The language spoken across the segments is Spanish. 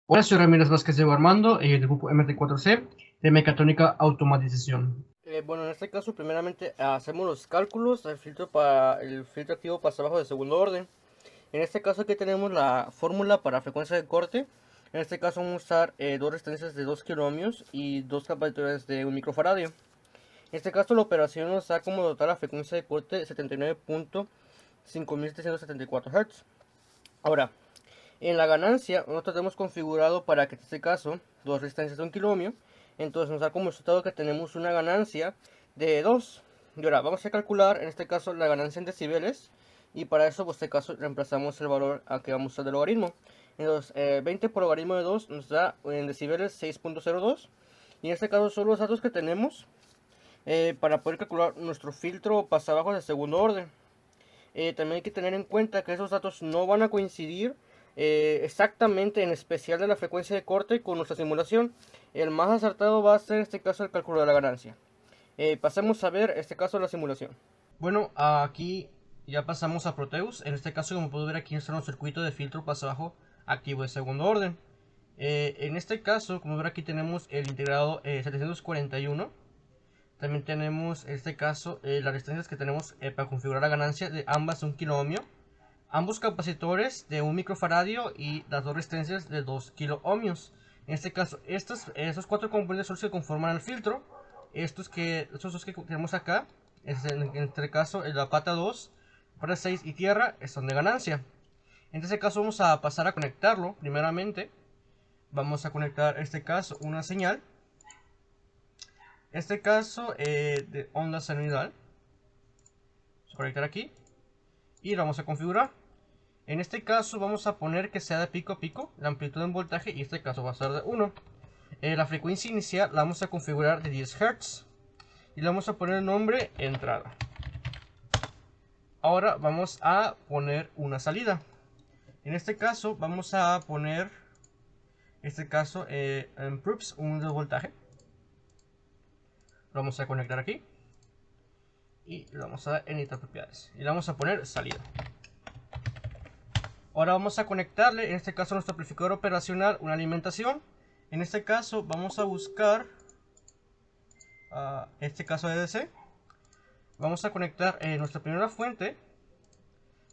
Hola, soy Ramírez Vázquez de Armando, del grupo MT4C de Mecatrónica Automatización. Bueno, en este caso, primeramente hacemos los cálculos del filtro para el filtro activo pasa abajo de segundo orden. En este caso, aquí tenemos la fórmula para frecuencia de corte. En este caso, vamos a usar dos resistencias de 2 kiloohmios y dos capacitores de 1 microfaradio. En este caso, la operación nos da como total la frecuencia de corte 79.5774 Hz. Ahora, en la ganancia, nosotros tenemos configurado para que en este caso, dos resistencias de 1 kiloohmio. Entonces nos da como resultado que tenemos una ganancia de 2. Y ahora vamos a calcular, en este caso, la ganancia en decibeles. Y para eso, pues en este caso, reemplazamos el valor a que vamos a usar del logaritmo. Entonces, 20 por logaritmo de 2 nos da en decibeles 6.02. Y en este caso son los datos que tenemos para poder calcular nuestro filtro pasabajos de segundo orden. También hay que tener en cuenta que esos datos no van a coincidir exactamente, en especial de la frecuencia de corte, con nuestra simulación. El más acertado va a ser en este caso el cálculo de la ganancia. Pasemos a ver este caso de la simulación. Bueno, aquí ya pasamos a Proteus. En este caso, como puedo ver, aquí está nuestro circuito de filtro paso abajo activo de segundo orden. En este caso, como ver, aquí tenemos el integrado 741. También tenemos, en este caso, las resistencias que tenemos para configurar la ganancia de ambas 1 kiloohmio. Ambos capacitores de 1 microfaradio y las dos resistencias de 2 kiloohmios. En este caso, esos cuatro componentes son los que conforman el filtro. Estos dos que tenemos acá, en este caso, la pata 2, pata 6 y tierra, son de ganancia. En este caso vamos a pasar a conectarlo. Primeramente, vamos a conectar, en este caso, una señal. Este caso de onda sinusoidal. Vamos a conectar aquí y lo vamos a configurar. En este caso vamos a poner que sea de pico a pico, la amplitud en voltaje, y este caso va a ser de 1. La frecuencia inicial la vamos a configurar de 10 Hz y le vamos a poner el nombre entrada. Ahora vamos a poner una salida. En este caso vamos a poner, este caso, en proofs, un de voltaje. Lo vamos a conectar aquí y lo vamos a dar en editar propiedades y le vamos a poner salida. Ahora vamos a conectarle, en este caso, a nuestro amplificador operacional, una alimentación. En este caso vamos a buscar, este caso de DC. Vamos a conectar nuestra primera fuente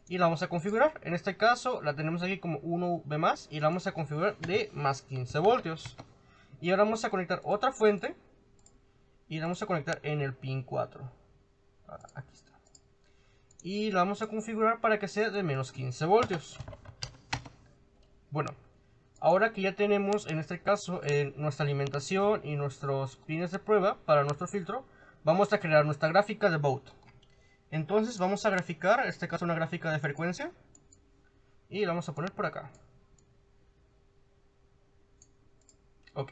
y la vamos a configurar. En este caso la tenemos aquí como 1V más y la vamos a configurar de más 15 voltios. Y ahora vamos a conectar otra fuente y la vamos a conectar en el pin 4. Aquí está. Y la vamos a configurar para que sea de menos 15 voltios. Bueno, ahora que ya tenemos, en este caso, nuestra alimentación y nuestros pines de prueba para nuestro filtro, vamos a crear nuestra gráfica de baud. Entonces vamos a graficar, en este caso, una gráfica de frecuencia y la vamos a poner por acá. Ok.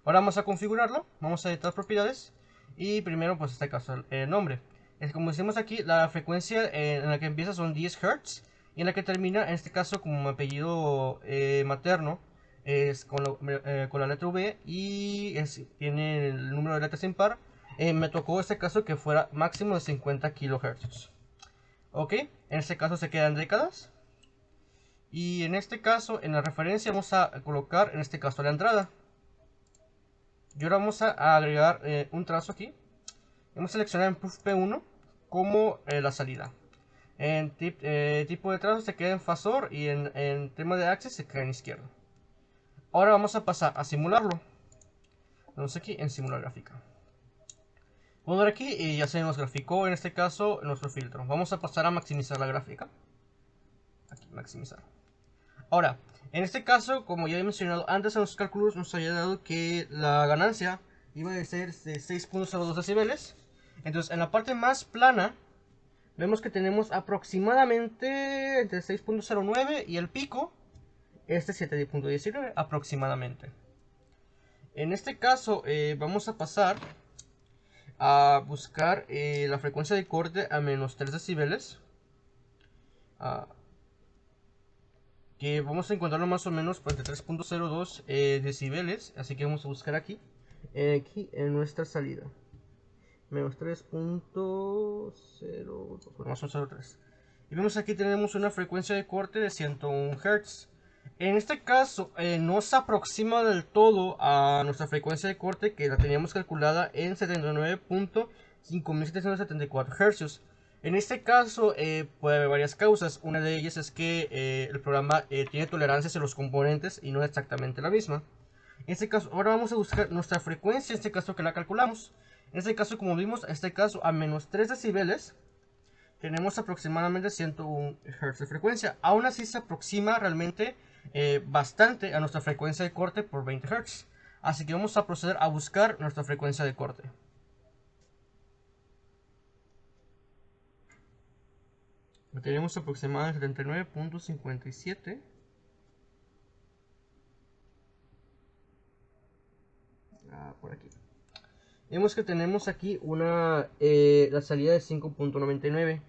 Ahora vamos a configurarlo, vamos a editar propiedades y primero, pues en este caso, el nombre. Es como decimos aquí, la frecuencia en la que empieza son 10 Hz y en la que termina, en este caso, como mi apellido materno, es con la letra V y tiene el número de letras impar. Me tocó en este caso que fuera máximo de 50 kHz. Ok, en este caso se quedan décadas. Y en este caso, en la referencia, vamos a colocar, en este caso, la entrada. Y ahora vamos a agregar un trazo aquí. Vamos a seleccionar en Proof P1 como la salida. En tipo de trazo se queda en fasor y en tema de axis se queda en izquierda. Ahora vamos a pasar a simularlo. Vamos aquí en simular gráfica. Vamos a ver aquí y ya se nos graficó en este caso nuestro filtro. Vamos a pasar a maximizar la gráfica. Aquí, maximizar. Ahora, en este caso, como ya he mencionado antes en los cálculos, nos había dado que la ganancia iba a ser de 6.02 decibeles. Entonces, en la parte más plana, vemos que tenemos aproximadamente entre 6.09 y el pico, este 7.19 aproximadamente. En este caso, vamos a pasar a buscar la frecuencia de corte a menos 3 decibeles. Uh, que vamos a encontrarlo más o menos entre 3.02 decibeles, así que vamos a buscar aquí, aquí en nuestra salida, menos 3.02, más o 03. Y vemos aquí tenemos una frecuencia de corte de 101 Hz. En este caso, no se aproxima del todo a nuestra frecuencia de corte, que la teníamos calculada en 79.5774 Hz. En este caso puede haber varias causas. Una de ellas es que el programa tiene tolerancias en los componentes y no exactamente la misma. En este caso, ahora vamos a buscar nuestra frecuencia, en este caso que la calculamos. En este caso, como vimos, en este caso a menos 3 decibeles tenemos aproximadamente 101 Hz de frecuencia. Aún así se aproxima realmente bastante a nuestra frecuencia de corte por 20 Hz. Así que vamos a proceder a buscar nuestra frecuencia de corte. Tenemos aproximadamente 79.57. Por aquí. Vemos que tenemos aquí la salida de 5.99.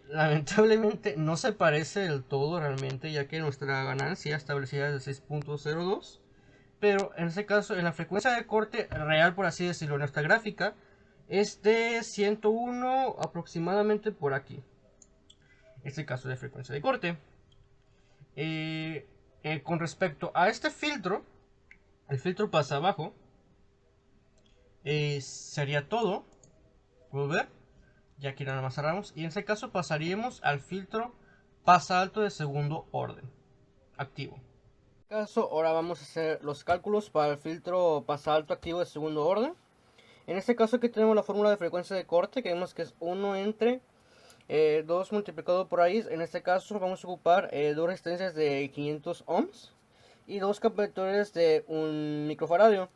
Lamentablemente no se parece del todo realmente, ya que nuestra ganancia establecida es de 6.02. Pero en este caso, en la frecuencia de corte real, por así decirlo, nuestra gráfica es de 101 aproximadamente por aquí. Este caso de frecuencia de corte. Con respecto a este filtro, el filtro pasa abajo. Sería todo. ¿Puedo ver? Ya aquí nada más cerramos. Y en este caso pasaríamos al filtro pasa alto de segundo orden. Activo. En este caso, ahora vamos a hacer los cálculos para el filtro pasa alto activo de segundo orden. En este caso aquí tenemos la fórmula de frecuencia de corte, que vemos que es 1 entre 2 multiplicado por raíz. En este caso vamos a ocupar dos resistencias de 500 ohms y dos capacitores de 1 microfaradio.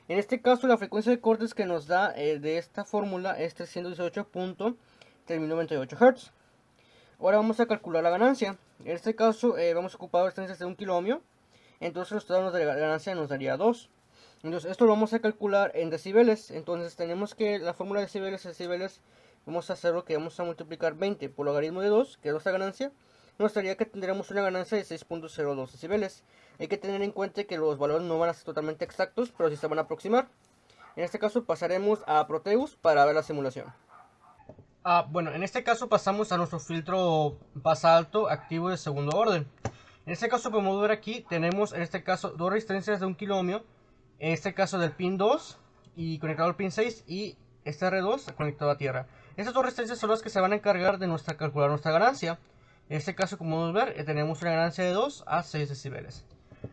En este caso la frecuencia de cortes que nos da de esta fórmula es 318.398 Hz. Ahora vamos a calcular la ganancia. En este caso vamos a ocupar resistencias de 1 kiloohmio. Entonces los datos de la ganancia nos daría 2. Entonces esto lo vamos a calcular en decibeles. Entonces tenemos que la fórmula de decibeles vamos a hacer lo que vamos a multiplicar 20 por logaritmo de 2, que es nuestra ganancia. Nos daría que tendremos una ganancia de 6.02 decibeles. Hay que tener en cuenta que los valores no van a ser totalmente exactos, pero sí se van a aproximar. En este caso pasaremos a Proteus para ver la simulación. Bueno, en este caso pasamos a nuestro filtro pasa alto activo de segundo orden. En este caso podemos ver aquí, tenemos en este caso dos resistencias de 1 kiloohmio. En este caso del pin 2 y conectado al pin 6 y este R2 conectado a tierra. Estas dos resistencias son las que se van a encargar de calcular nuestra ganancia. En este caso, como podemos ver, tenemos una ganancia de 2 a 6 decibeles.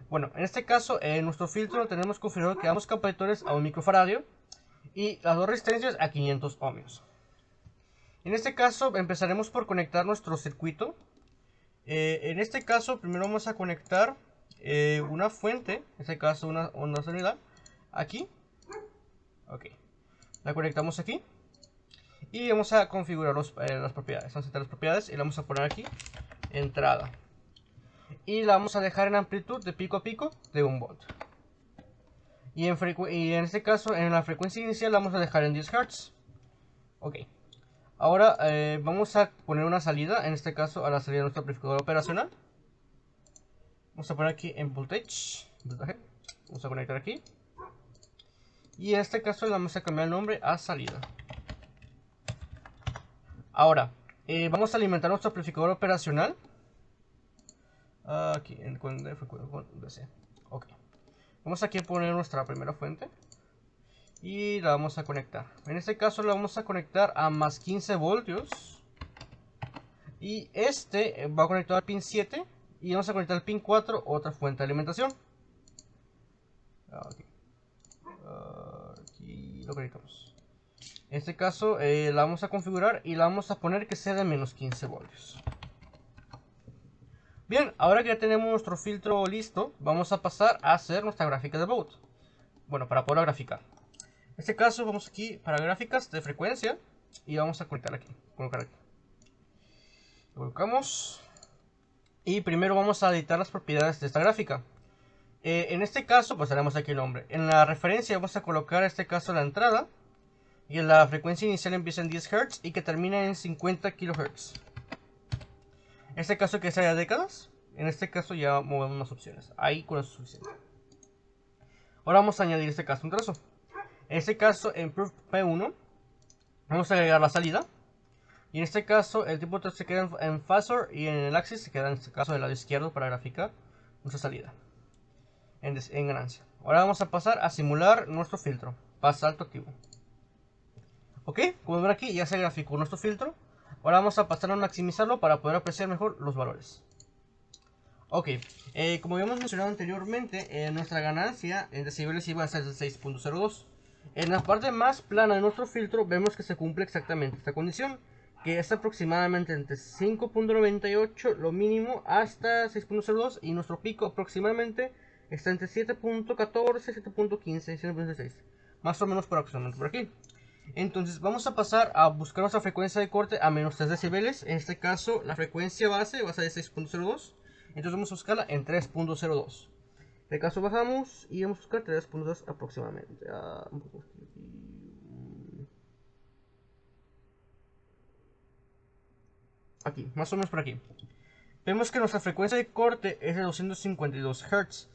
Bueno, en este caso, en nuestro filtro tenemos configurado que ambos capacitores a 1 microfaradio y las dos resistencias a 500 ohmios. En este caso, empezaremos por conectar nuestro circuito. En este caso, primero vamos a conectar una fuente, en este caso una onda sonida, aquí. Ok, la conectamos aquí. Y vamos a configurar las propiedades. Vamos a quitar las propiedades y la vamos a poner aquí, entrada. Y la vamos a dejar en amplitud de pico a pico de 1 volt. Y en este caso, en la frecuencia inicial la vamos a dejar en 10 Hz. Ok. Ahora vamos a poner una salida, en este caso a la salida de nuestro amplificador operacional. Vamos a poner aquí en voltage. Vamos a conectar aquí. Y en este caso le vamos a cambiar el nombre a salida. Ahora, vamos a alimentar nuestro amplificador operacional. Aquí, con DC. Ok. Vamos aquí a poner nuestra primera fuente. Y la vamos a conectar. En este caso la vamos a conectar a más 15 voltios. Y este va conectado al pin 7. Y vamos a conectar al pin 4, otra fuente de alimentación. Aquí lo conectamos. En este caso la vamos a configurar y la vamos a poner que sea de menos 15 voltios. Bien, ahora que ya tenemos nuestro filtro listo, vamos a pasar a hacer nuestra gráfica de baud. Bueno, para poder graficar. En este caso vamos aquí para gráficas de frecuencia y vamos a colocar aquí. Lo colocamos y primero vamos a editar las propiedades de esta gráfica. En este caso pues haremos aquí el nombre. En la referencia vamos a colocar en este caso la entrada y en la frecuencia inicial empieza en 10 Hz y que termina en 50 kHz. En este caso que sea décadas. En este caso ya movemos unas opciones. Ahí con eso es suficiente. Ahora vamos a añadir en este caso un trazo. En este caso en Proof P1 vamos a agregar la salida. Y en este caso el tipo de trazo se queda en Phasor y en el Axis se queda en este caso del lado izquierdo para graficar nuestra salida en ganancia. Ahora vamos a pasar a simular nuestro filtro. Pasa alto activo. Ok, como ven aquí ya se graficó nuestro filtro. Ahora vamos a pasar a maximizarlo para poder apreciar mejor los valores. Ok, como habíamos mencionado anteriormente, nuestra ganancia en decibeles iba a ser de 6.02. En la parte más plana de nuestro filtro vemos que se cumple exactamente esta condición, que es aproximadamente entre 5.98 lo mínimo hasta 6.02, y nuestro pico aproximadamente está entre 7.14, 7.15 y 7.16, más o menos aproximadamente por aquí. Entonces vamos a pasar a buscar nuestra frecuencia de corte a menos 3 decibeles. En este caso la frecuencia base va a ser de 6.02. Entonces vamos a buscarla en 3.02. De caso bajamos y vamos a buscar 3.2 aproximadamente. Aquí, más o menos por aquí. Vemos que nuestra frecuencia de corte es de 252 Hz.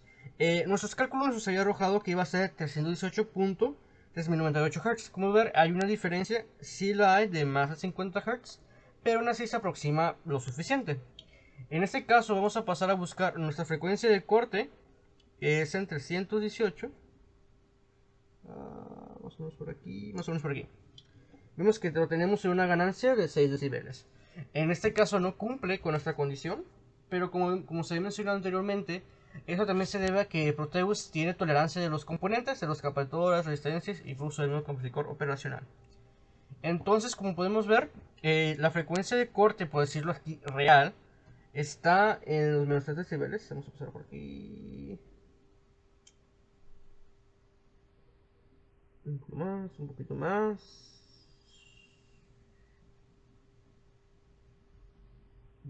Nuestros cálculos nos había arrojado que iba a ser 318.3098 Hz. Como ver, hay una diferencia, sí la hay, de más de 50 Hz, pero aún así se aproxima lo suficiente. En este caso vamos a pasar a buscar nuestra frecuencia de corte, que es en 318. Más o menos por aquí, más o menos por aquí. Vemos que lo tenemos en una ganancia de 6 decibeles. En este caso no cumple con nuestra condición, pero como se había mencionado anteriormente, eso también se debe a que Proteus tiene tolerancia de los componentes, de los captadores, resistencias y uso del nuevo amplificador operacional. Entonces, como podemos ver, la frecuencia de corte, por decirlo aquí, real, está en los menos 3 decibeles. Vamos a pasar por aquí. Un poquito más, un poquito más.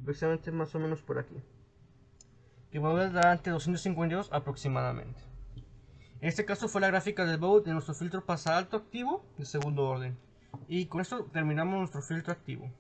Precisamente más o menos por aquí. Que va a dar ante 252 aproximadamente. En este caso fue la gráfica del Baud de nuestro filtro pasa alto activo de segundo orden. Y con esto terminamos nuestro filtro activo.